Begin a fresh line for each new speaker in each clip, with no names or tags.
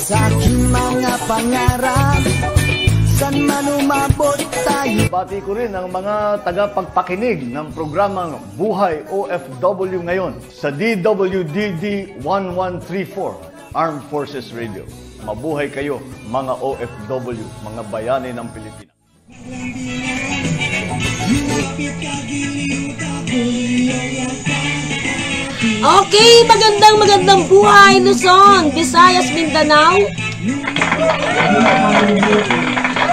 Sa aking mga pangarap, san man umabot tayo.
Bati ko rin ang mga tagapagpakinig ng programang Buhay OFW ngayon sa DWDD 1134 Armed Forces Radio. Mabuhay kayo mga OFW, mga bayani ng Pilipinas.
Okay, magandang buhay Luzon, Visayas, Mindanao.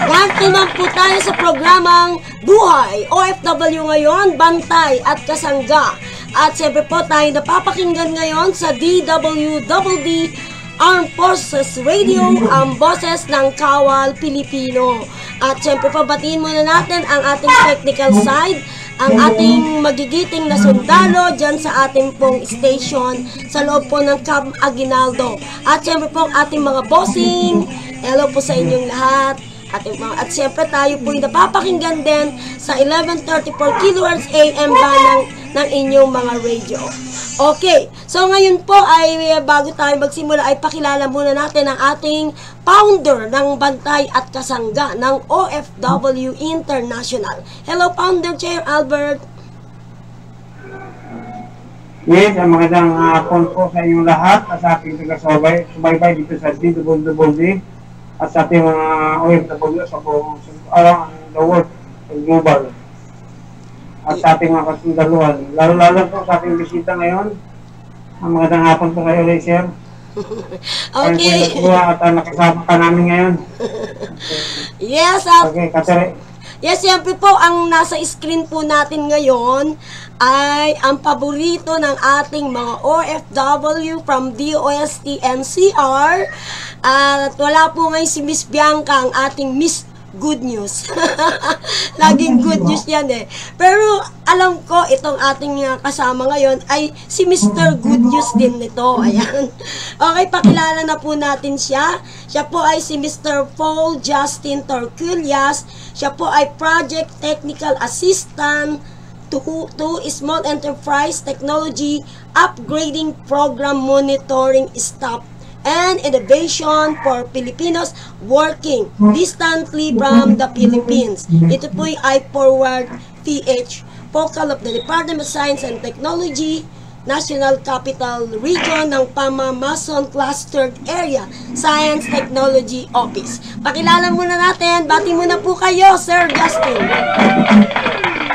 Welcome po tayo sa programang Buhay OFW ngayon, Bantay at Kasangga. At siyempre po tayo napapakinggan ngayon sa DWDD Armed Forces Radio, ang boses ng Kawal Pilipino. At siyempre po batiin muna natin ang ating technical side, ang ating magigiting na sundalo dyan sa ating pong station sa loob po ng Camp Aguinaldo. At siyempre po ang ating mga bossing, hello po sa inyong lahat. At siyempre tayo po yung napapakinggan din sa 1134 kHz AM band ng inyong mga radio. Okay, so ngayon po ay bago tayo magsimula ay pakilala muna natin ang ating founder ng Bantay at Kasangga ng OFW International. Hello, Founder Chair Albert.
Yes, magandang hapon po sa inyong lahat at sa ating taga-subaybay dito sa DWD at sa ating mga OFW sa buong around the world, global. At sa ating mga kasundaluhan. Lalo-lalo po sa ating bisita ngayon. Magandang hapon po kayo, Sir.
Okay.
At nakasama ka namin ngayon.
Yes,
okay, Katere.
Yes, siyempre po, ang nasa screen po natin ngayon ay ang paborito ng ating mga OFW from DOST NCR. At wala po ngayon si Miss Bianca, ang ating Miss Good News. Laging good news yan eh. Pero alam ko itong ating kasama ngayon ay si Mr. Good News din nito. Ayan. Okay, pakilala na po natin siya. Siya po ay si Mr. Paul Justin Torquillas. Siya po ay Project Technical Assistant to Small Enterprise Technology Upgrading Program Monitoring Staff and Innovation for Filipinos working distantly from the Philippines. Ito po ay Forward PH, focal of the Department of Science and Technology, National Capital Region ng Pamamason Clustered Area Science Technology Office. Pakilala muna natin, bati muna po kayo, Sir Justin.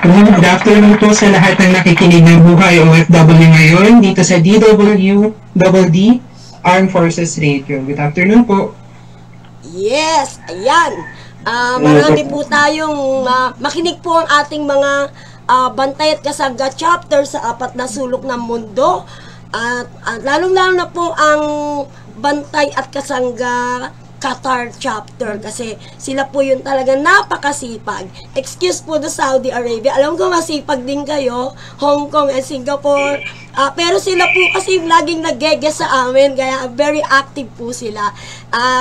Good afternoon po sa lahat ng nakikinig ng Buhay OFW ngayon dito sa DWDD Armed Forces Radio. Good afternoon po.
Yes, ayan. Marami po tayong makinig po ang ating mga Bantay at Kasangga chapter sa 4 na sulok ng mundo. At lalong-lalo na po ang Bantay at Kasangga Qatar chapter kasi sila po yun talaga napakasipag. Excuse po the Saudi Arabia. Alam ko masipag din kayo, Hong Kong and Singapore. Pero sila po kasi laging nag-guest sa amin, kaya very active po sila.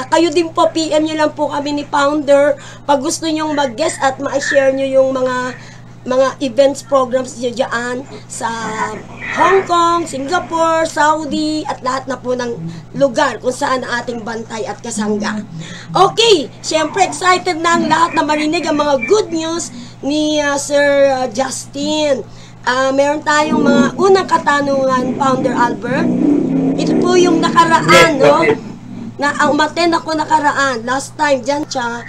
Kayo din po, PM nyo lang po kami ni Founder pag gusto nyong mag-guest at ma-share nyo yung mga events programs nyo dyan sa Hong Kong, Singapore, Saudi, at lahat na po ng lugar kung saan ang ating Bantay at Kasangga. Okay, syempre excited na ang lahat na marinig ang mga good news ni Sir Justin. Meron tayong mga unang katanungan, Founder Albert. Ito po yung nakaraan, no? Na umattend ako nakaraan. Last time, dyan siya.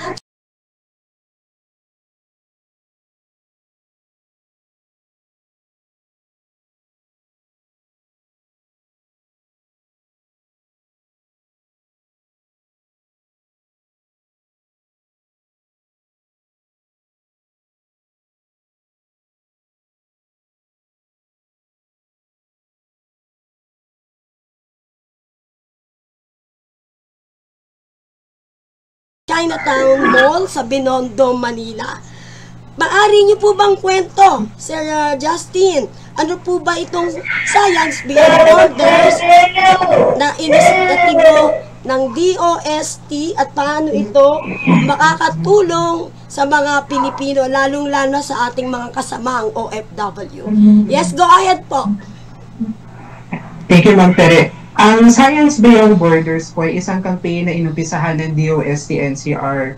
Chinatown Mall sa Binondo, Manila. Maari niyo po bang kwento, Sir Justin, ano po ba itong Science Beyond Borders na inisyatibo ng DOST at paano ito makakatulong sa mga Pilipino, lalong-lalo sa ating mga kasamaang OFW? Yes, go ahead po.
Thank you, Ma'am Tere. Ang Science Beyond Borders po ay isang campaign na inumpisahan ng DOST-NCR.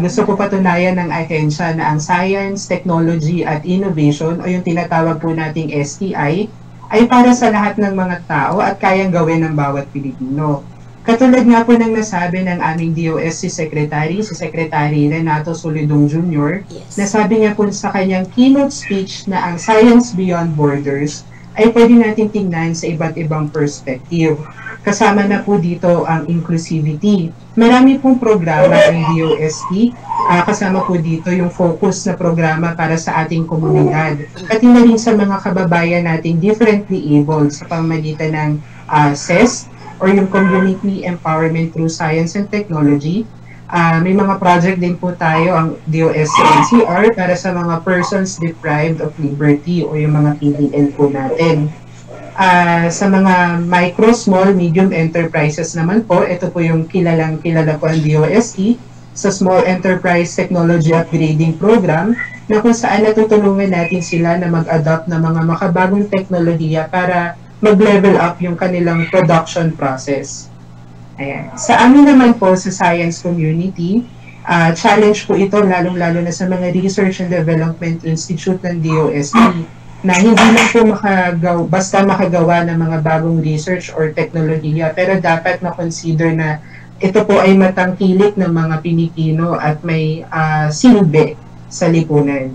Gusto ko patunayan ng ahensya na ang science, technology at innovation o yung tinatawag po nating STI ay para sa lahat ng mga tao at kayang gawin ng bawat Pilipino. Katulad nga po ng nasabi ng aming DOST Secretary, si Secretary Renato Solidong Jr., nasabi niya po sa kanyang keynote speech na ang Science Beyond Borders ay pwede natin tingnan sa iba't ibang perspective. Kasama na po dito ang inclusivity. Marami pong programa ang DOST. Kasama po dito yung focus na programa para sa ating komunidad. Pati na rin sa mga kababayan nating differently abled sa pamamagitan ng CES or yung Community Empowerment through Science and Technology. May mga project din po tayo, ang DOST-NCR, para sa mga persons deprived of liberty o yung mga PDL po natin. Sa mga micro, small, medium enterprises naman po, ito po yung kilala po ang DOST sa Small Enterprise Technology Upgrading Program, na kung saan natutulungan natin sila na mag-adopt ng mga makabagong teknolohiya para mag-level up yung kanilang production process. Ayan. Sa amin naman po sa science community, challenge po ito lalong-lalo na sa mga Research and Development Institute ng DOST na hindi lang po basta makagawa ng mga bagong research or teknolohiya, pero dapat na-consider na ito po ay matangkilik ng mga Pilipino at may silbi sa lipunan.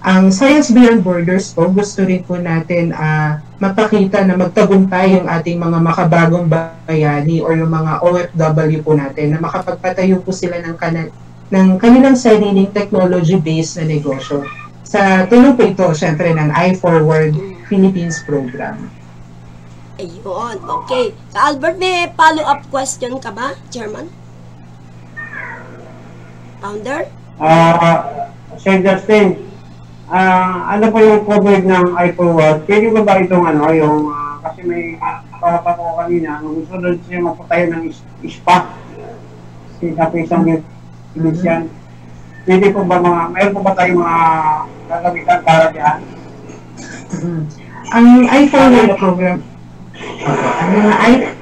Ang Science Beyond Borders po, gusto rin po natin mapakita na magtagumpay yung ating mga makabagong bayani or yung mga OFW po natin na makapagpatayo po sila ng kanilang sariling technology-based na negosyo. Sa tulong po ito, syempre, ng iForward Philippines Program.
Ayun, okay. Albert, may follow-up question ka ba, Chairman? Founder?
Sir Justin, ano po yung coverage ng iForward? Pwede ba itong yung, kasi may papa ko kanina, nung gusto doon siya magpatayo ng ispa, kasi isang ilusyan. Pwede po ba mayroon po ba tayong mga gagamitan para diyan?
Ang iForward program,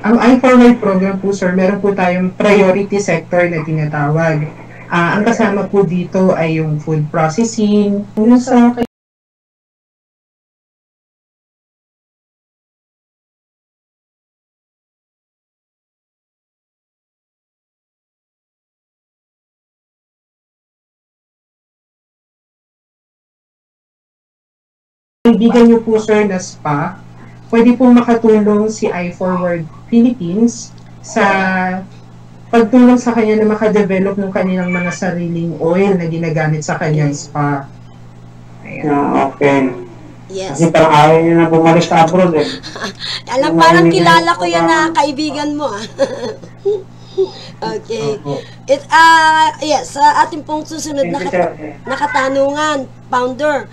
ang iForward program po, sir, meron po tayong priority sector na tinatawag. Ang kasama po dito ay yung food processing, yung sa kaibigan niyo po, sir, na spa, pwede po makatulong si iForward Philippines sa pagtulong sa kanya na makadevelop ng kanilang mga sariling oil na ginagamit sa kanyang spa. Ayan.
Okay.
Yes.
Kasi parang ayaw niya na bumalik sa abroad eh.
Alam, parang kilala ko yan na kaibigan mo. Okay. Yes, sa ating pong susunod na katanungan, Founder.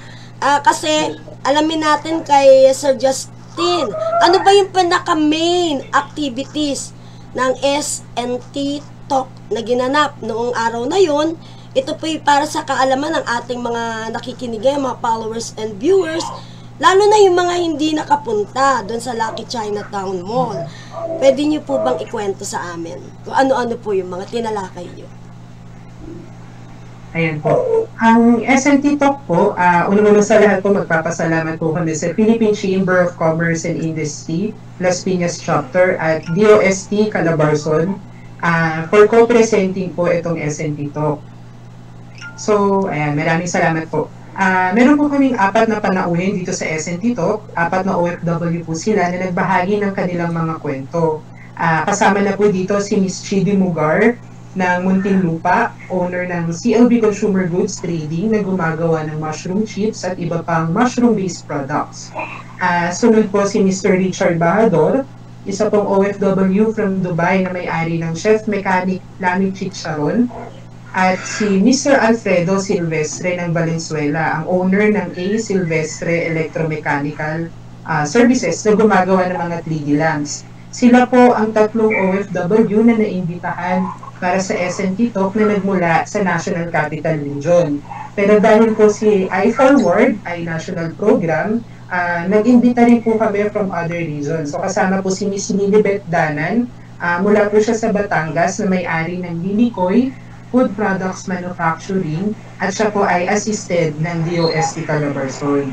Kasi alamin natin kay Sir Justin, ano ba yung pinaka-main activities ng SNT Talk na ginanap noong araw na yon? Ito po para sa kaalaman ng ating mga nakikinig, mga followers and viewers, lalo na yung mga hindi nakapunta doon sa Lucky Chinatown Mall. Pwede niyo po bang ikwento sa amin kung ano-ano po yung mga tinalakay niyo?
Ayan po. Ang SNT Talk po, una-una sa lahat po, magpapasalamat po kami sa Philippine Chamber of Commerce and Industry, Las Piñas Chapter at DOST Calabarzon for co-presenting po itong SNT Talk. So, ayan, maraming salamat po. Meron po kaming 4 na panauhin dito sa SNT Talk, 4 na OFW po sila na nagbahagi ng kanilang mga kwento. Kasama na po dito si Ms. Chidi Mugar ng Muntinlupa, owner ng CLB Consumer Goods Trading na gumagawa ng mushroom chips at iba pang mushroom-based products. Sunod po si Mr. Richard Bahador, isa pong OFW from Dubai na may-ari ng Chef Mechanic Lamig Chicharon. at si Mr. Alfredo Silvestre ng Valenzuela, ang owner ng A. Silvestre Electromechanical Services na gumagawa ng mga 3D lamps. Sila po ang tatlong OFW na naimbitahan para sa SNT Talk na nagmula sa National Capital Region. Pero dahil po si iForward ay national program, nag-imbita rin po kami from other regions. So kasama po si Miss Lilibet Danan, mula po siya sa Batangas na may-ari ng Lilikoy Food Products Manufacturing at siya po ay assisted ng DOST Calabarzon.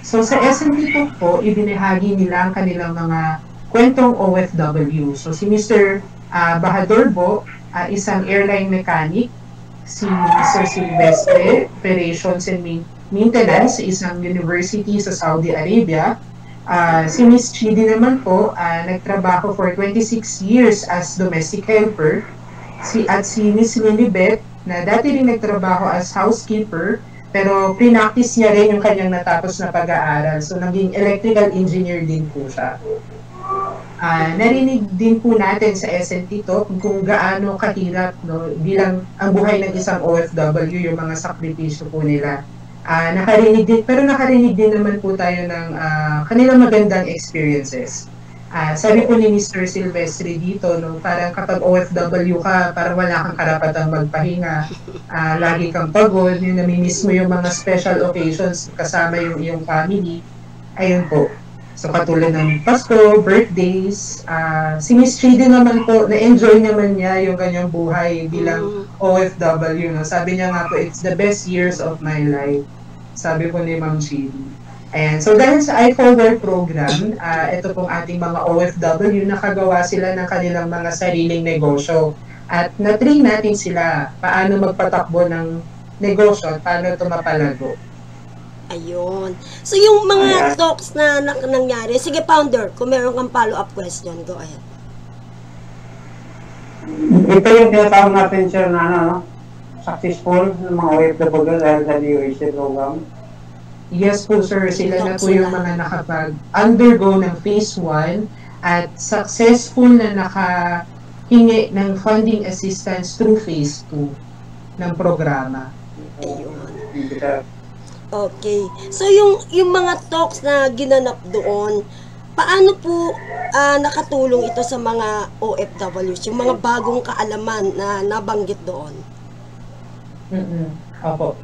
So sa SNT Talk po, ibinahagi nila ang kanilang mga kwentong OFW. So si Mr. Bahador Bo, isang airline mechanic, si Mr. Silvestre, Operations and Maintenance sa isang university sa Saudi Arabia. Si Miss Chidi naman po, nagtrabaho for 26 years as domestic helper. At si Miss Lilibet, na dati rin nagtrabaho as housekeeper, pero pre-practice niya rin yung kanyang natapos na pag-aaral. So, naging electrical engineer din po siya. Narinig din po natin sa SNT Talk kung gaano kahirap, no, bilang ang buhay ng isang OFW, yung mga sakripisyo po nila. Nakarinig din naman po tayo ng kanilang magandang experiences. Sabi po ni Mr. Silvestre dito, no, parang kapag OFW ka, parang wala kang karapatang magpahinga, lagi kang pagod, yung namimiss mo yung mga special occasions kasama yung iyong family. Ayun po. So katulad ng Pasko, birthdays, si Miss Chidi naman po, na-enjoy naman niya yung kanyang buhay bilang OFW. No? Sabi niya nga po, it's the best years of my life. Sabi po ni Ma'am Chidi. Ayan. So dahil sa iForward program, ito pong ating mga OFW, nakagawa sila ng kanilang mga sariling negosyo. At na-train natin sila paano magpatakbo ng negosyo at paano ito mapalago.
Ayun. So yung mga talks na nangyari, sige Founder, kung meron kang follow-up question, go ahead.
Ito yung tinatawag natin, sir, na successful ng mga OFW dahil sa DOST program.
Yes po sir, sila na po yung mga nakapag-undergo ng phase 1 at successful na nakahingi ng funding assistance through phase 2 ng programa.
Ayun. Okay. So yung mga talks na ginanap doon, paano po nakatulong ito sa mga OFWs, yung mga bagong kaalaman na nabanggit doon?
Opo.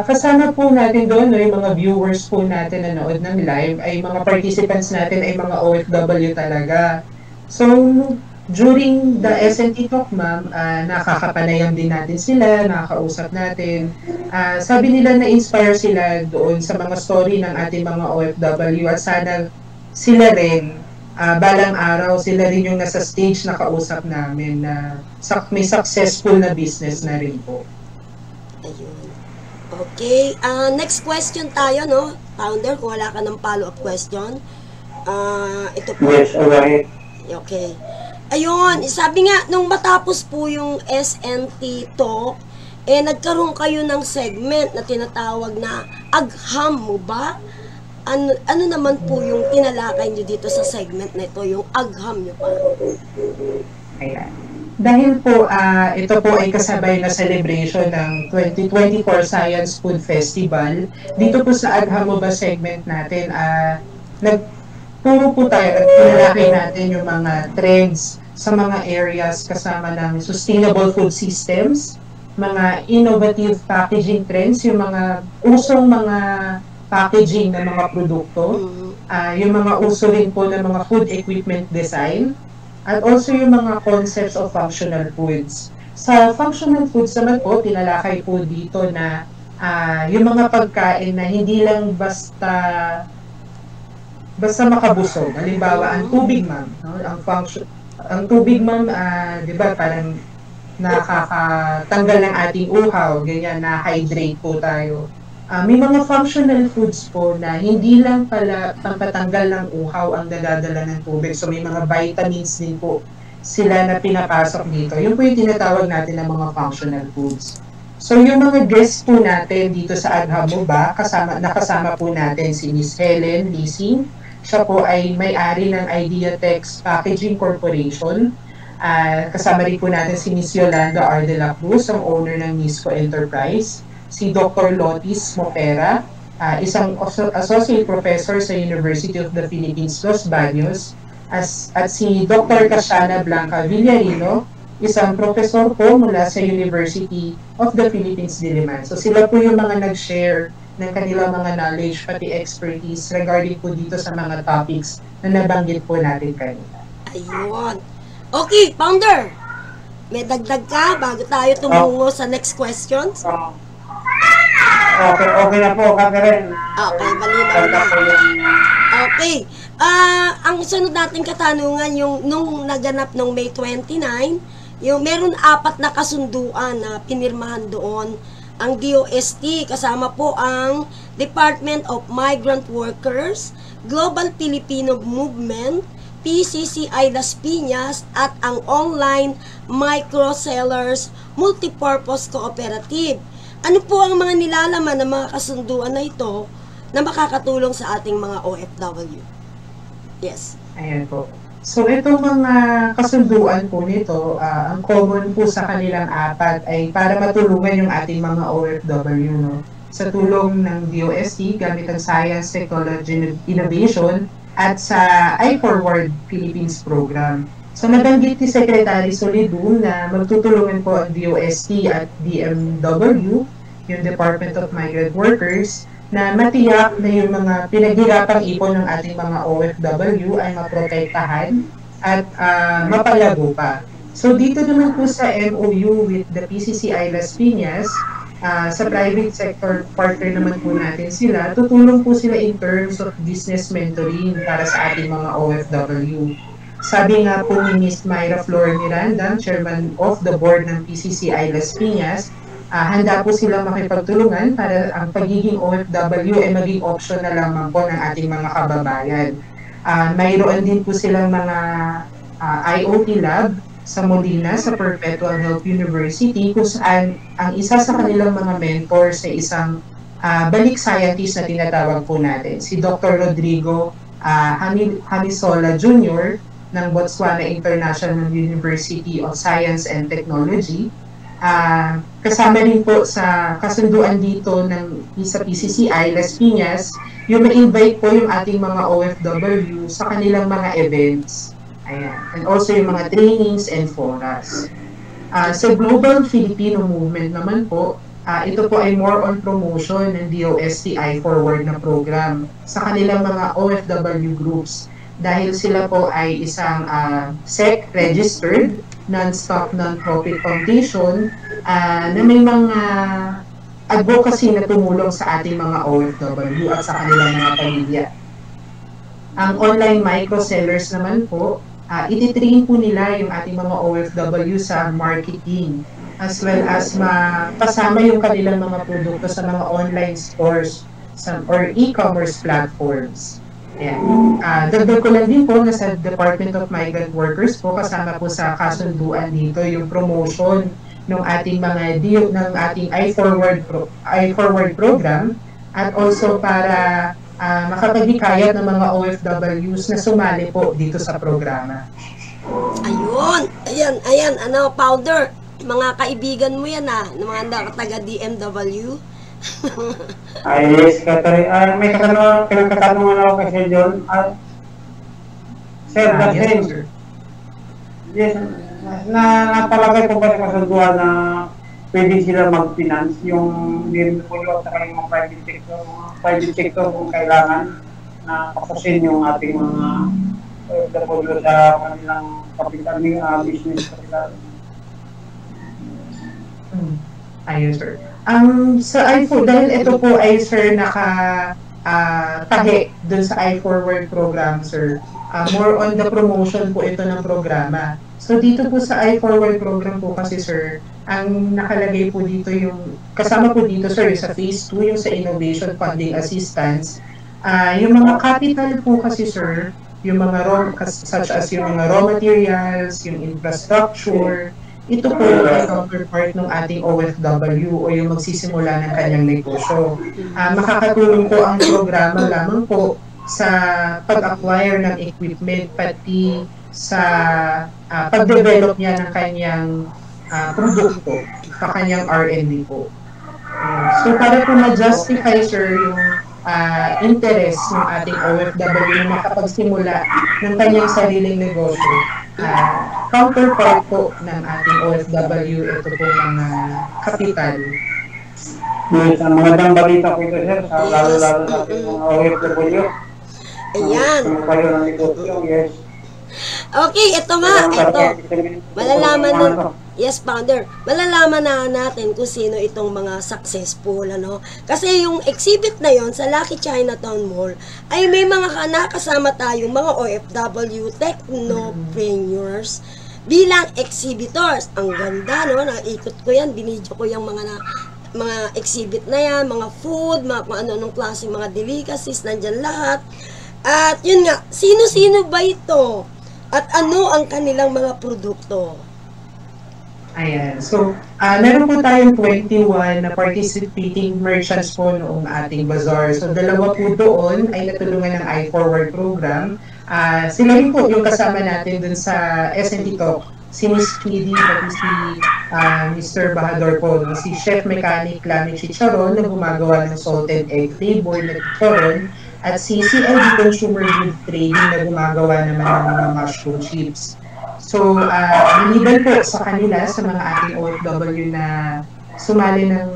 Kasama po natin doon, no, yung mga viewers po natin na nanood ng live, ay mga participants natin ay mga OFW talaga. So, during the SNT Talk, ma'am, nakakapanayam din natin sila, nakakausap natin. Sabi nila na-inspire sila doon sa mga story ng ating mga OFW at sana sila rin, balang araw, sila rin yung nasa stage na kausap namin na may successful na business na rin po.
Ayun. Okay, next question tayo, no? Founder, kung wala ka ng follow-up question. Ito po.
Yes, alright.
Okay. Ayun, sabi nga, nung matapos po yung SNT Talk, nagkaroon kayo ng segment na tinatawag na Agham mo ba? Ano naman po yung tinalakay nyo dito sa segment na ito, yung Agham nyo pa?
Ayan. Dahil po, ito po ay kasabay na celebration ng 2024 Science Food Festival. Dito po sa Agham mo ba segment natin, nagpuro po tayo at pinalaki natin yung mga trends sa mga areas kasama ng sustainable food systems, mga innovative packaging trends, yung mga usong mga packaging ng mga produkto, yung mga uso rin po ng mga food equipment design, at also yung mga concepts of functional foods. Sa functional foods naman po, tinalakay po dito na yung mga pagkain na hindi lang basta makabusog. Halimbawa, ang tubig, ma'am, no? Ang tubig, ma'am, di ba, parang nakakatanggal ng ating uhaw, ganyan, na-hydrate po tayo. May mga functional foods po na hindi lang pala pampatanggal ng uhaw ang nadadala ng tubig. So may mga vitamins din po sila na pinapasok dito. Yun po yung tinatawag natin ng mga functional foods. So yung mga guests po natin dito sa Agham mo ba, nakasama po natin si Miss Helen Leasing. Siya po ay may-ari ng Ideatex Packaging Corporation. Kasama rin po natin si Ms. Yolanda R. de la Cruz, ang owner ng Nisco Enterprise, si Dr. Lotis Mopera, isang associate professor sa University of the Philippines, Los Baños, at si Dr. Casiana Blanca Villarino, isang professor po mula sa University of the Philippines, Diliman. So sila po yung mga nag-share ng kanilang mga knowledge pati expertise regarding po dito sa mga topics na nabanggit po natin kanina.
Ayun. Okay, Founder. May dagdag ka bago tayo tumungo sa next questions?
Okay na po, Catherine.
Okay, malinaw na. Okay. Ang sunod nating katanungan, yung nung naganap nung May 29, yung meron 4 na kasunduan na pinirmahan doon ang DOST, kasama po ang Department of Migrant Workers, Global Filipino Movement, PCCI Las Piñas, at ang Online Micro-Sellers Multipurpose Cooperative. Ano po ang mga nilalaman ng mga kasunduan na ito na makakatulong sa ating mga OFW? Yes.
Ayan po. So itong mga kasunduan po nito, ang common po sa kanilang 4 ay para matulungan yung ating mga OFW, no? Sa tulong ng DOST gamit ang Science, Technology, Innovation at sa iForward Philippines program. So nabanggit ni Secretary Solidum na magtutulungan po ang DOST at DMW, yung Department of Migrant Workers, na matiyak na yung mga pinaghirapang ipon ng ating mga OFW ay maprotektahan at mapalago pa. So dito naman po sa MOU with the PCCI Las Piñas, sa private sector partner naman po natin sila, tutulong po sila in terms of business mentoring para sa ating mga OFW. Sabi nga po ni Ms. Myra Flor Miranda, Chairman of the Board ng PCCI Las Piñas, handa po silang makipagtulungan para ang pagiging OFW ay maging option na lamang po ng ating mga kababayan. Mayroon din po silang mga IoT lab sa Molina, sa Perpetual Health University, kung saan ang isa sa kanilang mga mentor sa isang balik scientist na tinatawag po natin, si Dr. Rodrigo Hamisola Jr. ng Botswana International University of Science and Technology. Kasama rin po sa kasunduan dito ng sa PCCI Las Piñas, yung ma-invite po yung ating mga OFW sa kanilang mga events. Ayan. And also yung mga trainings and forums. Sa Global Filipino Movement naman po, ito po ay more on promotion ng DOST iForward na program sa kanilang mga OFW groups dahil sila po ay isang SEC-registered non-stock non-profit foundation na may mga advocacy na tumulong sa ating mga OFW at sa kanilang mga pamilya. Ang online micro-sellers naman po, ititrain po nila yung ating mga OFW sa marketing as well as mapasama yung kanilang mga produkto sa mga online stores or e-commerce platforms. Ayan. Dagdag ko lang din po na sa Department of Migrant Workers po, kasama po sa kasunduan dito yung promotion ng ating mga ng ating iForward program at also para makapaghikayat ng mga OFWs na sumali po dito sa programa.
Ayun, ayan, Founder, mga kaibigan mo yan ng mga taga-DMW.
Yes, Catherine. May katanungan ako kasi John. Sir,
Yes, sir.
Yes, napalagay ko ba sa kasunduan na pwede sila mag-finance yung DMW at saka yung mga private sector kung kailangan na pakusin yung ating mga OFW sa kanilang business.
Ayun, sir. Sa iForward, dahil ito po ay, sir, tahi dun sa iForward program, sir. More on the promotion po ito ng programa. So, dito po sa iForward program po kasi, sir, ang nakalagay po dito yung, kasama po dito, sir, sa phase 2, yung sa Innovation Funding Assistance. Yung mga capital po kasi, sir, yung mga such as yung mga raw materials, yung infrastructure, ito po ay counterpart ng ating OFW o yung magsisimula ng kanyang negosyo. Makakatulong po ang programa lamang po sa pag-acquire ng equipment pati sa pag-develop niya ng kanyang produkto sa kanyang R&D po. So para po ma-justify, sir, yung interest ng ating OFW na makapagsimula ng kanyang sariling negosyo, counterpart po ng ating OFW, ito po mga kapital.
Yes, ang magandang balita po ito, sir, lalo-lalo sa ating mga OFW.
Ayan.
Kayo ng negosyo, yes.
Okay, ito nga, ito. Malalaman na, yes, founder, malalaman na natin kung sino itong mga successful, ano. Kasi yung exhibit na yon sa Lucky Chinatown Mall, ay may mga nakasama tayong mga OFW technopreneurs bilang exhibitors. Ang ganda, no? Naikot ko yan, binidyo ko yung mga exhibit na yan, mga food, mga kung ano-anong klase, mga delicacies, nandyan lahat. At yun nga, sino-sino ba ito? At ano ang kanilang mga produkto?
Ayan. So, meron po tayong 21 na participating merchants po noong ating bazaar. So, dalawa po doon ay natulungan ng iForward program. Sila rin po yung kasama natin dun sa S&T Talk. Si Miss Speedy, pati si Mr. Bahador po, si Chef Mechanic Lami Chicharon na gumagawa ng salted egg flavor na chicharon, at si CLD Consumer Good Trading na gumagawa naman ng mga mushroom chips. So, maliban po sa kanila, sa mga ating OFW na sumali ng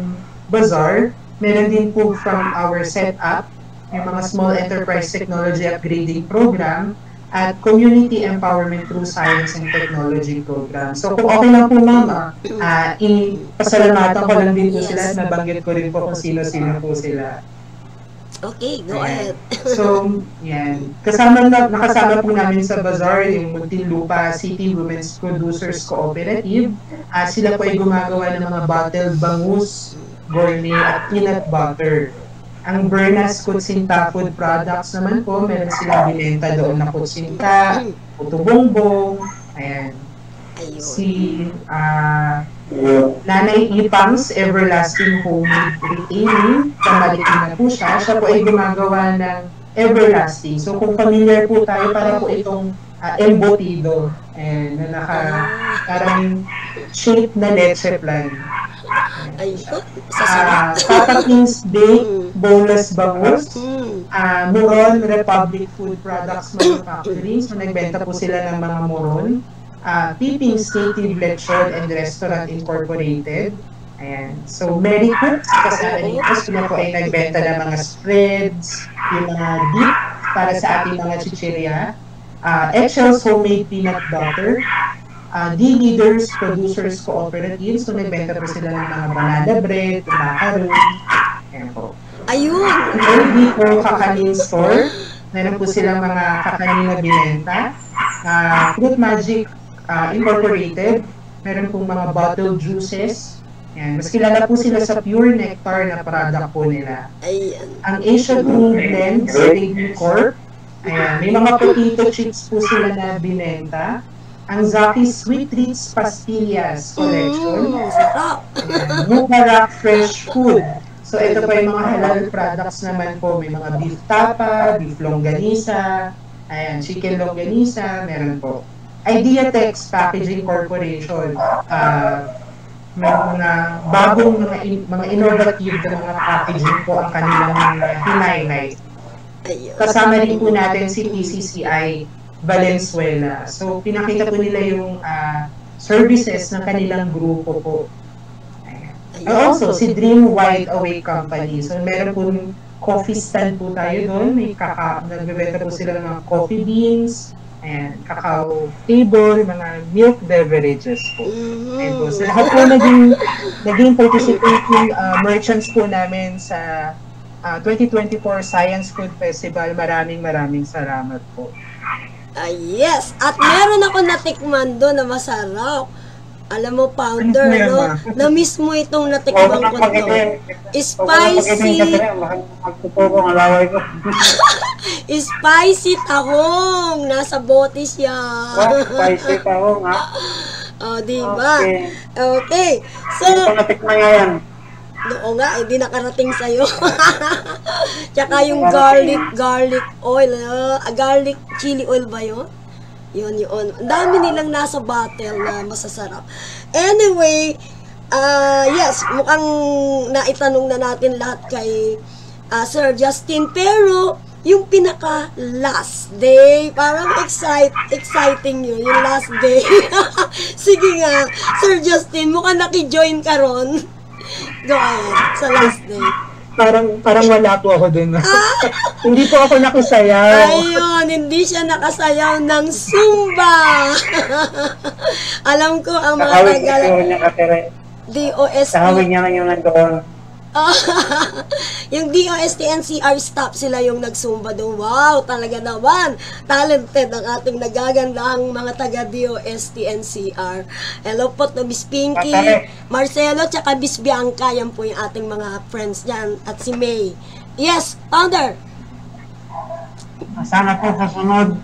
bazaar, meron din po from our setup, yung mga Small Enterprise Technology Upgrading Program, at Community Empowerment through Science and Technology Program. So, kung okay lang po, ma'am, pasalamatan ko lang din po sila, nabanggit ko rin po kung sino-sino po sila.
Okay, go ahead.
So, yan. Nakasama po namin sa bazaar yung Muntinlupa City Women's Producers Cooperative. Sila po ay gumagawa ng mga bottled bangus, gourmet at peanut butter. Ang Bernas Kutsinta Food Products naman po, meron silang binenta doon na kutsinta, puto bongbong, ayan. Si Nanay Ipang's Everlasting Homemade Retailing, kamalitin na po siya. Siya po ay gumagawa ng Everlasting. So kung familiar po tayo, para po itong embutido na parang shape na leche plan. Papa King's Bake, Boneless Bangus, Moron Republic Food Products Manufacturing. So nagbenta po sila ng mga moron. Peeping's Native Lechon and Restaurant Incorporated. Ayan. So, Mary Cooks, kasama nito, sila po ay nagbenta ng mga spreads, yung mga dip para sa ating mga chichirya. Echel's Homemade Peanut Butter. D-Leaders Producers Cooperative. So, nagbenta po sila ng mga banana bread, macaron. Ayan po.
Ayun!
LB po Kakanin Store. Meron po silang mga kakanin na binenta. Fruit Magic Incorporated, meron pong mga bottled juices. Yan. Mas kilala po sila sa pure nectar na product po nila.
Ayan.
Ang Asian Food Blends, Baby Corp. Ayan. May mga potato chips po sila na binenta. Ang Zaki's Sweet Treats Pastillas Collection. Mubarak Fresh Food. So ito pa yung mga halal products naman po. May mga beef tapa, beef longganisa, ayan, chicken longganisa, meron po. Ideatex Packaging Corporation, may mga bagong mga innovative na mga packaging po ang kanilang hinay-highlight. Kasama rin po natin si PCCI Valenzuela. So pinakita po nila yung services ng kanilang grupo po. And also, si Dream Wide Awake Company. So meron po coffee stand po tayo doon. May nagbebenta po sila ng mga coffee beans, and cacao table, mga milk beverages po. And po, so lahat po naging participating merchants po namin sa 2024 Science Food Festival. Maraming salamat po.
Yes! At meron ako natikman doon na masarap. Alam mo, founder, no? Na-miss mo itong natikman ko to. Spicy. Spicy tahong. Nasa bote siya.
Spicy tahong, ha?
O, diba? Okay. So,
natikman nga yan.
Oo nga, hindi nakarating sa'yo. Tsaka yung garlic oil. Garlic chili oil ba yun? Yun. Ang dami nilang nasa bottle na masasarap. Anyway, yes, mukhang naitanong na natin lahat kay Sir Justin, pero yung pinaka last day, parang exciting yun, yung last day. Sige nga, Sir Justin, mukhang naki-join ka ron. Go ahead, sa last day.
Parang wala po ako dun. Hindi po ako nakasayaw.
Ayun, hindi siya nakasayaw ng Zumba. Alam ko ang mga
Nakawin
tagal
niya katere.
DOST.
Nakawin niya ngayon nandoon.
Yung DOST NCR staff sila yung nagsumba doon. Wow, talaga naman. Talented ang ating nagagandang mga taga DOST NCR. Hello po to Miss Pinky, Marcelo, tsaka Miss Bianca. Yan po yung ating mga friends dyan. At si May. Yes, Founder.
Sana po sa sunod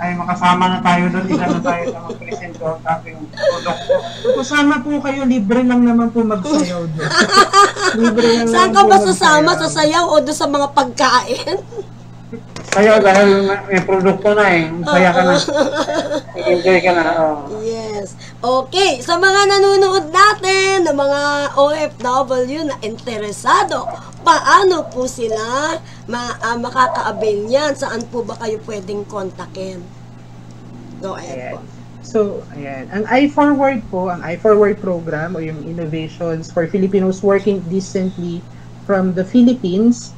ay makasama na tayo doon. Isa na tayo sa mag-present doon sa ating produkto.
Kasama po kayo, libre lang naman po magsayaw doon. Libre lang
Saan ka ba sasama? Sa sayaw o doon sa mga pagkain?
Sayaw dahil may produkto na eh. Saya ka na. Enjoy ka na.
Yes. Okay. Sa mga nanonood natin, ng mga OFW na interesado, paano po sila makaka-avail niyan? Saan po ba kayo pwedeng kontakin? Go ahead po.
So, ayan. Ang I-Forward po, ang I-Forward program o yung Innovations for Filipinos Working Decently from the Philippines,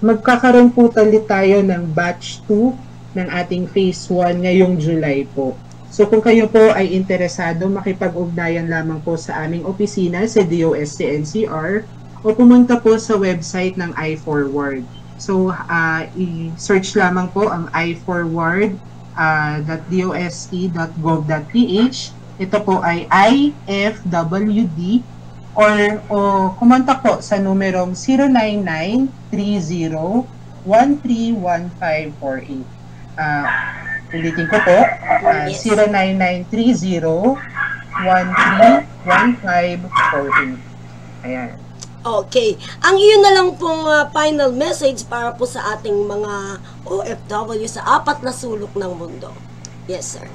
magkakaroon po talit tayo ng batch 2 ng ating phase 1 ngayong July po. So kung kayo po ay interesado, makipag-ugnayan lamang po sa aming opisina sa DOST NCR o pumunta po sa website ng iForward. So i-search lamang po ang iForward.dost.gov.ph. Ito po ay IFWD o kumontak po sa numerong 09930131548. Ulitin ko po, 09930131548. Ayan.
Okay. Ang iyon na lang pong final message para po sa ating mga OFW sa 4 na sulok ng mundo. Yes, sir.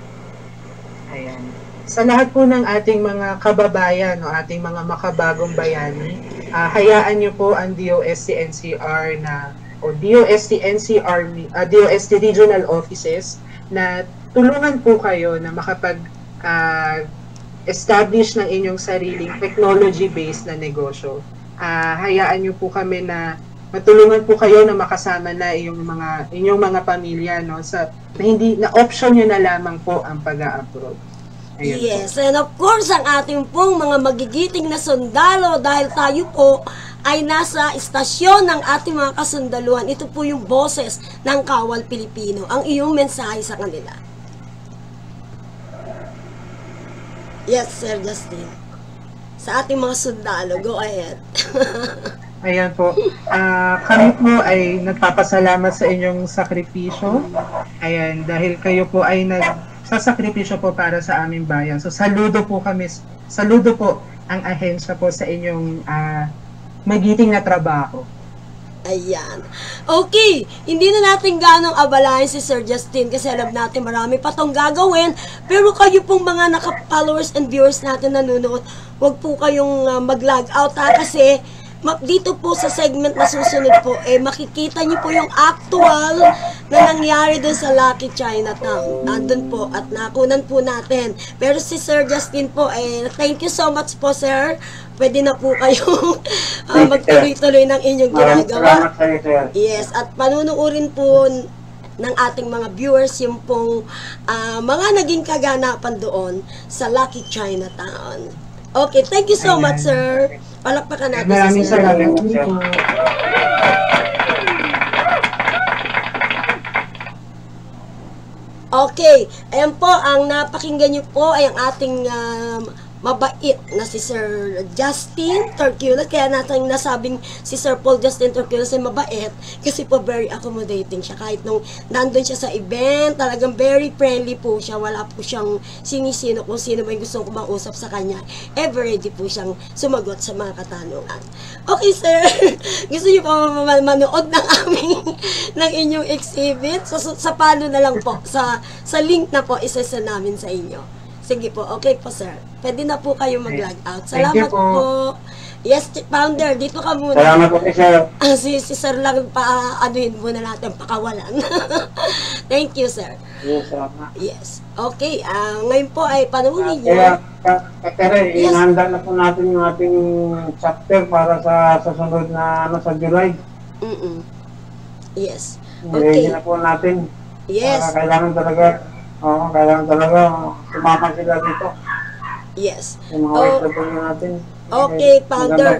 Ayan. Sa lahat po ng ating mga kababayan o ating mga makabagong bayani, hayaan niyo po ang DOST NCR o DOST NCR, DOST Regional Offices na tulungan po kayo na makapag-establish ng inyong sariling technology-based na negosyo. Hayaan niyo po kami na matulungan po kayo na makasama na inyong mga pamilya, no, na option niyo na lamang po ang pag-a-abroad. Ayan
yes, po. And of course, ang ating pong mga magigiting na sundalo, dahil tayo po ay nasa istasyon ng ating mga kasundaluhan, ito po yung boses ng Kawal Pilipino. Ang iyong mensahe sa kanila. Yes, Sir Justin. Sa ating mga sundalo, go ahead.
Ayan po. Kami po ay nagpapasalamat sa inyong sakripisyo. Ayan, dahil kayo po ay nagsasakripisyo po para sa aming bayan. So saludo po kami, saludo po ang ahensya po sa inyong magiting na trabaho.
Ayan. Okay, hindi na natin ganong abalahin si Sir Justin kasi alam natin marami pa tong gagawin. Pero kayo pong mga naka-followers and viewers natin nanonood, huwag po kayong mag-log out kasi dito po sa segment na susunod po, makikita niyo po yung actual na nangyari doon sa Lucky Chinatown. Andun po at nakunan po natin. Pero si Sir Justin po, thank you so much po, sir. Pwede na po kayong magtuloy-tuloy ng inyong ginagawa. Yes, at panunuorin po ng ating mga viewers yung pong mga naging kaganapan doon sa Lucky Chinatown. Okay, thank you so much, sir. Palakpakan natin
Maraming
si Sir.
salamat po.
Okay, ayan po, ang napakinggan nyo po ay ang ating mabait na si Sir Justin Turculas. Kaya natin nasabing si Sir Paul Justin Turculas ay mabait kasi po very accommodating siya. Kahit nung nandun siya sa event, talagang very friendly po siya. Wala po siyang sinisino kung sino may gusto kumausap sa kanya. Ever ready po siyang sumagot sa mga katanungan. Okay, sir. Gusto niyo pa manood ng aming ng inyong exhibit? Sa paano na lang po? Sa link na po, isa-isa namin sa inyo. Sige po, okay po sir. Pwede na po kayo mag-log out. Salamat po. Yes, founder, dito ka muna.
Salamat po, sir.
Si sir lang pa-anuhin muna natin, pakawalan. Thank you, sir.
Yes, salamat.
Yes. Okay, ngayon po ay panunin niyo.
Kaya, Tere, inahanda na po natin yung ating chapter para sa susunod na sa July.
Yes.
Okay.
Okay.
Na po natin.
Yes.
Kailangan talaga sumama sila dito.
Yes.
Yung mga OFW natin.
Okay, founder.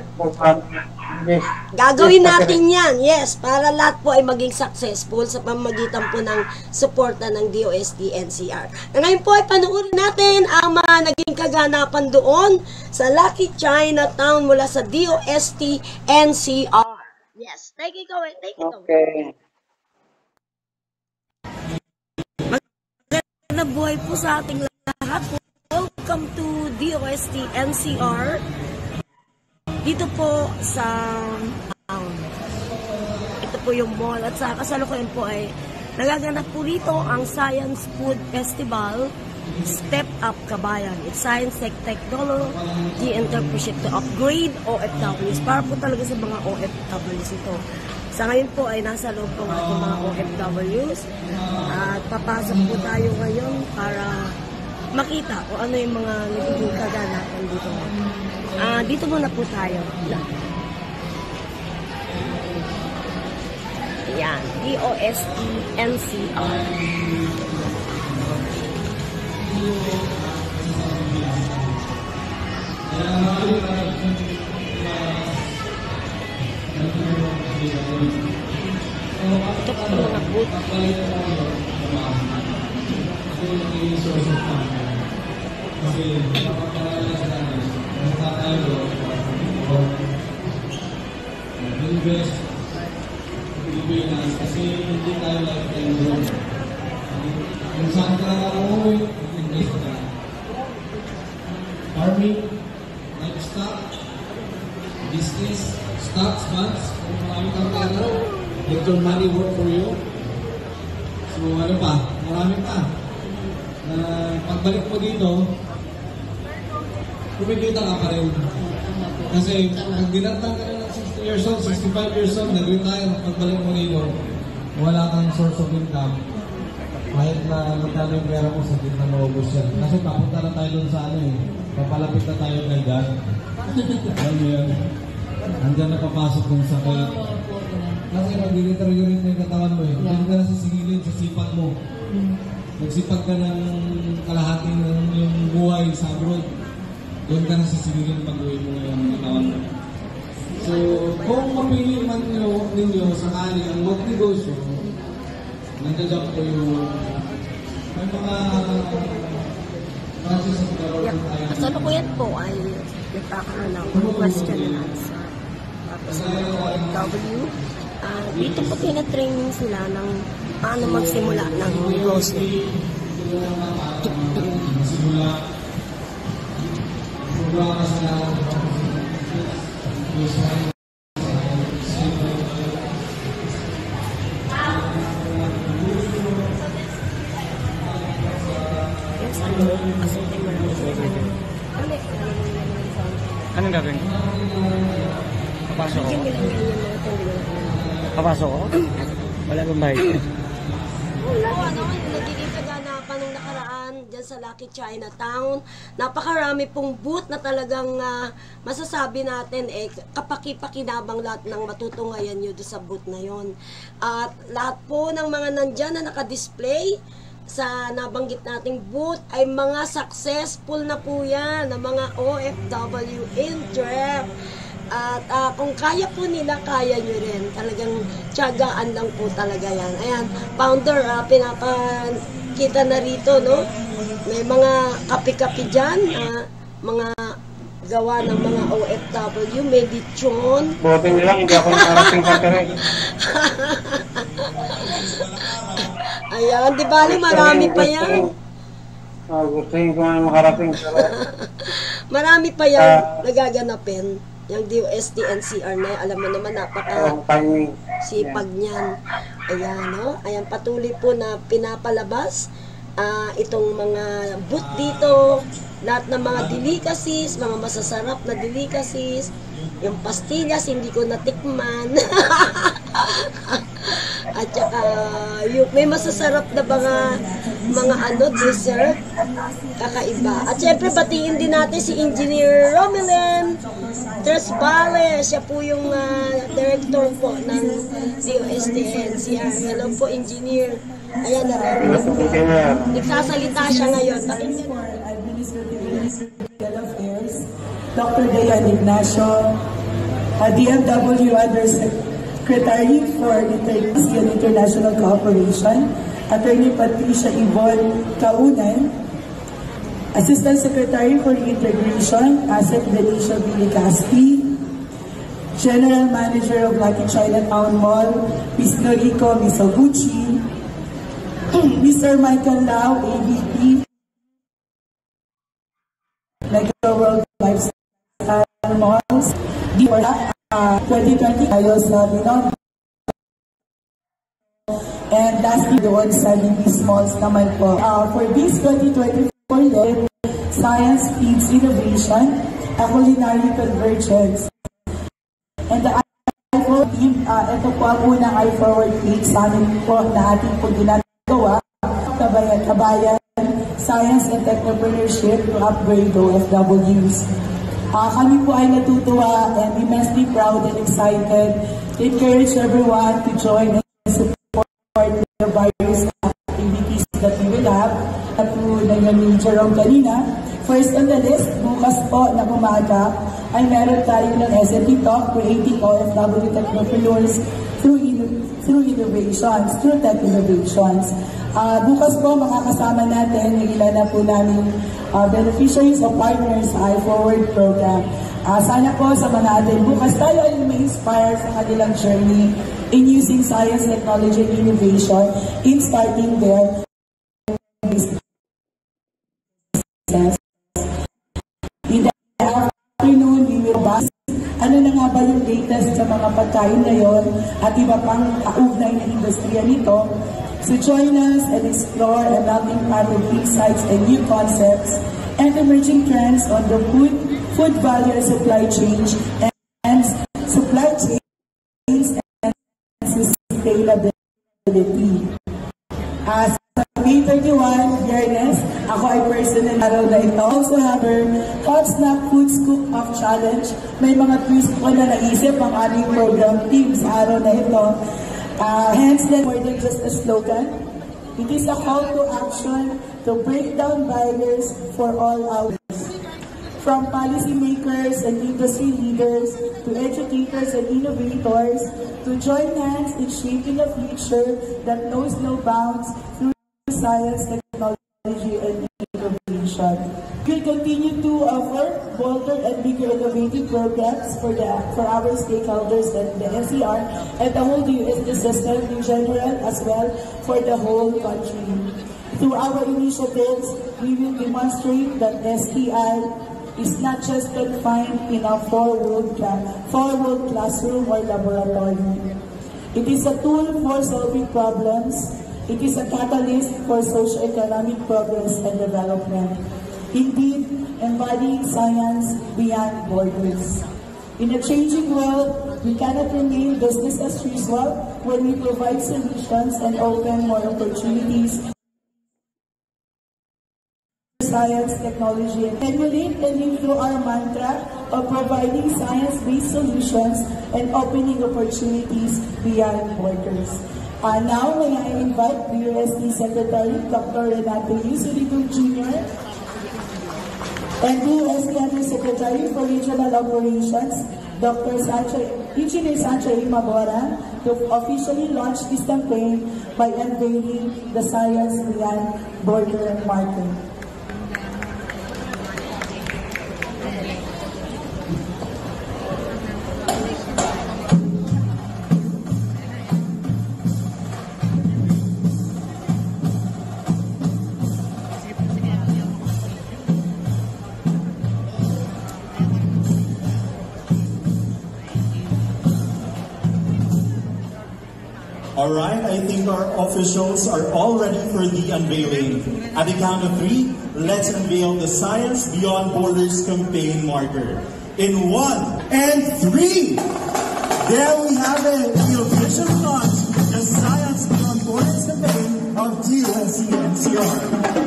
Yes.
Gagawin natin yan, yes, para lahat po ay maging successful sa pamamagitan po ng suporta ng DOST NCR. Ngayon po ay panoorin natin ang mga naging kaganapan doon sa Lucky Chinatown mula sa DOST NCR. Yes, take it away, take it away.
Okay.
Magandang buhay po sa ating lahat. Welcome to DOST NCR. Dito po sa ito po yung mall at sa kasalukuyan po ay nagaganap po rito ang Science Food Festival Step Up Kabayan. It's Science Tech Technology Entrepreneurship to upgrade OFWs para po talaga sa mga OFWs ito. Sa ngayon po ay nasa loob po ating mga OFWs at papasok po tayo ngayon para makita kung ano yung mga nagiging kaganapan dito. Dito muna po tayo. Yan, DOST NCR. Ito po mga booth.
Invest Pilipinas kasi hindi tayo lifetime doon. Kung saan ka umuwi, invest ka. Farming, livestock, business, stocks, bonds, kung marami kang pera, let your money work for you. So ano pa, marami pa. Pagbalik mo dito, kumikita ka pa rin. Kasi pag dinatang ka na ng 60 years old, 65 years old, nag-retire, pagbalik mo dito, wala kang source of income. Kahit na magkano yung pera mo, sakit na maubos yan. Kasi papunta na tayo dun sa papalapit na tayo kay God. Alam mo yan, hanggang napapasok dun sa kaya. Kasi mag-deteriorate mo yung katawan mo hindi ka na sisingilin sa sipag mo. Nagsipag ka ng kalahati ng yung buhay sa abroad. Doon ka na sisingilin pag-uwi mo yung katawan mo. So, kung mapili man ninyo sakali ang mag-negosyo, nandiyan po yung may mga process of government tayo.
Ano po yan po ay nagkakaroon ng question and answer. Tapos ang OFW, dito po tinatraining sila ng paano magsimula ng negosyo.
Simula, programa sila,
Anong gagawin? Papasok ko? Papasok ko? Wala bang bayad?
Wala, nagiging kaganapan ng nakaraan dyan sa Lucky Chinatown. Napakarami pong booth na talagang masasabi natin kapaki-pakinabang lahat ng matutungayan nyo doon sa booth na yon. At lahat po ng mga nandyan na nakadisplay sa nabanggit nating booth ay mga successful na po yan ng mga OFW Intrep. At kung kaya po nila, kaya nyo rin. Talagang tiyagaan lang po talaga yan. Ayan, founder, pinapakita na rito, no? May mga kape-kape dyan, mga gawa ng mga OFW, may lechon.
Buti nilang hindi ako nakarating sa tere.
Ayan, di bali marami pa yan.
Gustuhin ko nga makarating sa
Marami pa yan nagaganapin. Yung DOST NCR na yan, alam mo naman,
timing.
sipag niyan. Ayan, no? Ayan, patuloy po na pinapalabas itong mga booth dito, lahat ng mga delicacies, mga masasarap na delicacies, yung pastillas, hindi ko natikman. At saka, yung may masasarap na mga dessert, kakaiba. At syempre, batiin din natin si Engineer Romelin Tresbale. Siya po yung director po ng DOST-NCR. Hello po, Engineer. Ayan, naririnig po. Nagsasalita siya ngayon. Pakinggan mo.
Dr. Dayan Ignacio, DMW Undersecretary for Inter-Agency and International Cooperation, Attorney Patricia Yvonne Kaunan, Assistant Secretary for Integration, Asset Denisha Bilicasti, General Manager of Lucky Chinatown Mall, Ms. Noriko Misoguchi, Mr. Michael Lau, AVP, Mega World Lifestyle Malls, 2020 ayos namin nun. And lastly, doon sa DB Malls naman po. For this 2024 year, Science Feeds Innovation, a Culinary Convergence. And the iForward team, ito po ang unang iForward page sa amin po na ating po ginagawa, kabayan, science and entrepreneurship to upgrade OFWs. Kami po ay natutuwa and immensely proud and excited to encourage everyone to join and support the various activities that we will have. At nangyari ni Jerome kanina, first on the list, bukas po na umaga, ay meron tayo ng SMT Talk, Creating OFW Technopreneurs through innovations, through tech innovations. Bukas po makakasama natin yung ilan na po namin beneficiaries o partners sa iForward program. Sana po sa mga atin bukas tayo ay ma-inspire sa kanilang journey in using science, technology, and innovation in starting their business. In the afternoon, we will bust ano na nga ba yung latest sa mga pagkain ngayon at iba pang kaugnay na industriya nito. So join us and explore a melting pot of insights and new concepts and emerging trends on the food value and supply chains and sustainability. Sa May 31, Fairness, ako ay personal araw na ito. Also have our Hot Snack Foods Cook-Off Challenge. May mga twist ko na naisip ang aming program team sa araw na ito. Hence, more than just a slogan. It is a call to action to break down barriers for all hours. From policymakers and industry leaders to educators and innovators to join hands in shaping a future that knows no bounds through science, technology, and innovation. We will continue to offer bolder and bigger innovative programs for our stakeholders and the NCR and the whole USD system in general as well for the whole country. Through our initiatives, we will demonstrate that STI is not just confined in a four-wall classroom or laboratory. It is a tool for solving problems. It is a catalyst for socio-economic progress and development. Indeed, embodying science beyond borders. In a changing world, we cannot remain business as usual when we provide solutions and open more opportunities. Science, technology, and emulate and live through our mantra of providing science-based solutions and opening opportunities beyond borders. Now, may I invite the USD Secretary, Dr. Renato Yusurito Jr., and the USD Undersecretary for Regional Operations, Dr. Engineer Sancho Imabora, to officially launch this campaign by unveiling the Science Beyond Border market.
All right, I think our officials are all ready for the unveiling. At the count of 3, let's unveil the Science Beyond Borders campaign marker. In 1 and 3, there we have it, the official launch, the Science Beyond Borders campaign of DUSC-NCR.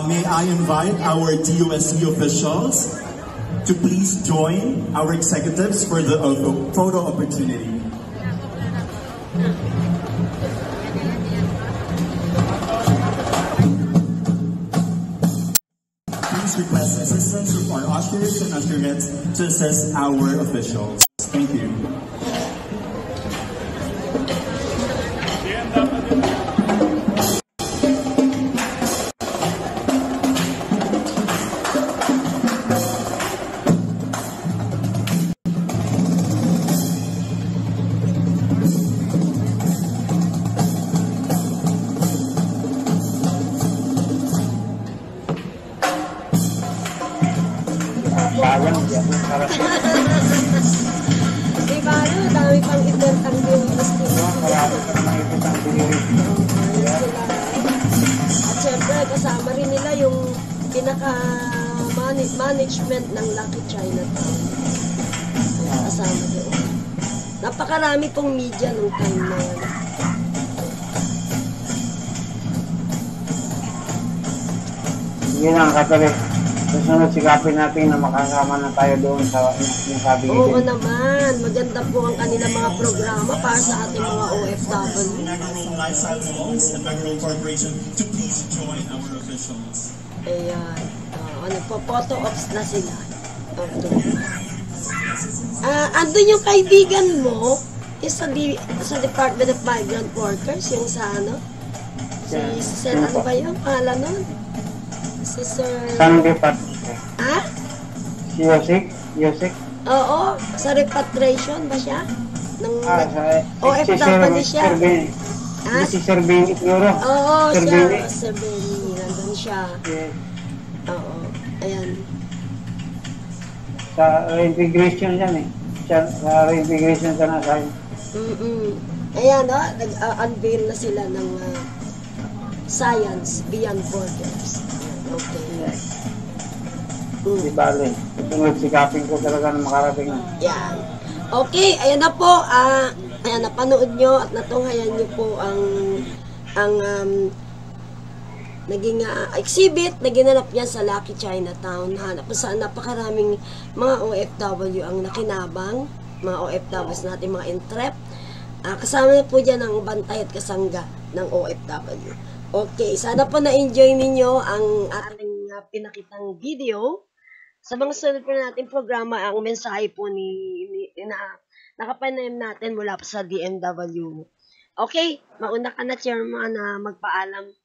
May I invite our DUSC officials to please join our executives for the photo opportunity. Please request assistance from our ushers and usherettes to assist our officials. Thank you.
Diba, dami pang event ang DUSC. At syempre, kasama rin nila yung pinaka-management ng Lucky Chinatown. Kasama doon. Napakarami pong media nung time na yan.
Yun ang katuloy. Susunod sigapin natin na makasama na tayo doon sa sinasabi
Oo naman. Maganda po ang kanilang mga programa para sa ating mga OFW. Ayan. Nagpo-photo ops na sila. Okay. Andun yung kaibigan mo is sa Department of Migrant Workers, yung sa ano? Si Sir, ano ba yung pangalan nun? Si Sir...
Saan department?
Ha?
Si Yosik?
Oo, sa repatriation ba siya? Ng
OFW
siya.
Si Sir Benny siguro.
Oo, siya. Sir Benny, nandun siya.
Yes.
Oo, ayan.
Sa reintegration yan eh. Sa reintegration ka na sa'yo.
Ayan, nag-unveil na sila ng Science Beyond Borders. Okay.
Di bale. Sunod sikapin ko talaga na makarating na.
Yan. Okay, ayan na po. Ayan, napanood nyo at natunghayan nyo po ang naging exhibit na ginanap niya sa Lucky Chinatown. Kung saan napakaraming mga OFW ang nakinabang. Mga OFWs natin, mga entrep. Kasama na po dyan ang bantay at kasangga ng OFW. Okay, sana po na-enjoy ninyo ang ating pinakitang video. Sa mga sunod po natin programa, ang mensahe po nakapanayam natin mula po sa DMW. Okay, mauna ka na, Chairman, na magpaalam.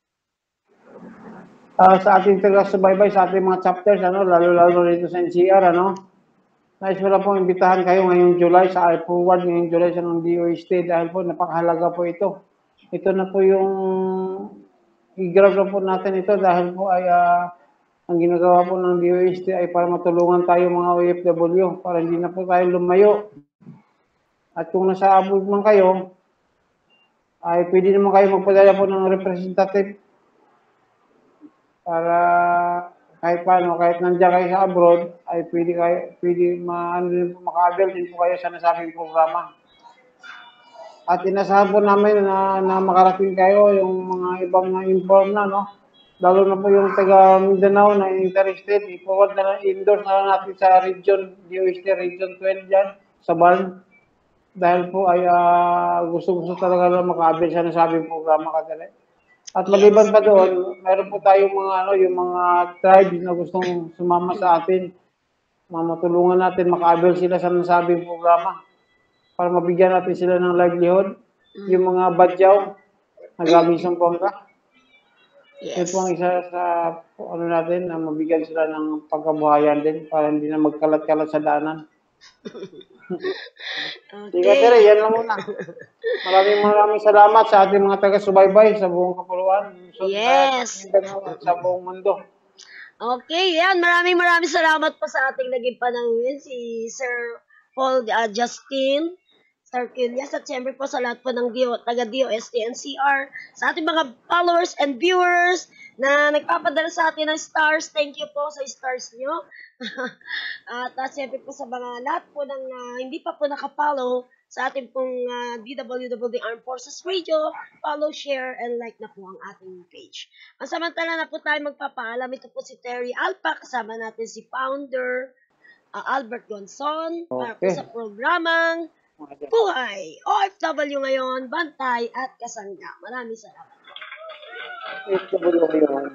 Sa ating taga-subaybay, sa ating mga chapters, lalo-lalo dito sa NCR, nais mo lang pong imbitahan kayo ngayong July, sa I-Forward ngayong July sa ng DOST dahil po napakahalaga po ito. Ito na po yung i-grab lang po natin ito dahil po ay ang ginagawa po ng DOST ay para matulungan tayo mga OFW para hindi na po tayo lumayo. At kung nasa abroad man kayo, ay pwede naman kayo magpadala po ng representative para kahit paano, kahit nandiyan kayo sa abroad, ay pwede maka-avail din po kayo sa nasabing programa. At inasahan po namin na makarating kayo yung mga ibang na-inform na, lalo na po yung taga Mindanao na interested, i-forward na lang, endorse na lang natin sa region, DOST Region 12 dyan, sa Barn. Dahil po ay gusto-gusto talaga na maka-avail sa nasabing programa kadali. At maliban pa doon, meron po tayong yung mga tribes na gustong sumama sa atin. Matulungan natin, maka-avail sila sa nasabing programa para mabigyan natin sila ng livelihood. Yung mga badyaw, nagamisan po ka.
Yes.
Ito ang isa sa ano natin na mabigyan sila ng pagkabuhayan din para hindi na magkalat-kalat sa daanan. Sige, Tere, yan lang muna. Maraming salamat sa ating mga taga-subaybay sa buong kapuluan.
Yes.
Sa buong mundo.
Okay, yan. Maraming salamat po sa ating naging panangunin, si Sir Paul Justin Sarquillas, at siyempre po sa lahat po ng taga-DOST NCR, sa ating mga followers and viewers na nagpapadala sa atin ng stars. Thank you po sa stars nyo. At siyempre po sa mga lahat po ng hindi pa po nakapollow sa ating pong DWWD Armed Forces Radio, follow, share, and like na po ang ating page. Samantala na po tayo magpapaalam. Ito po si Terry Alpa, kasama natin si Founder Albert Gonzon, para po sa programang Buhay OFW ngayon, bantay at kasangga. Maraming salamat.
OFW ngayon,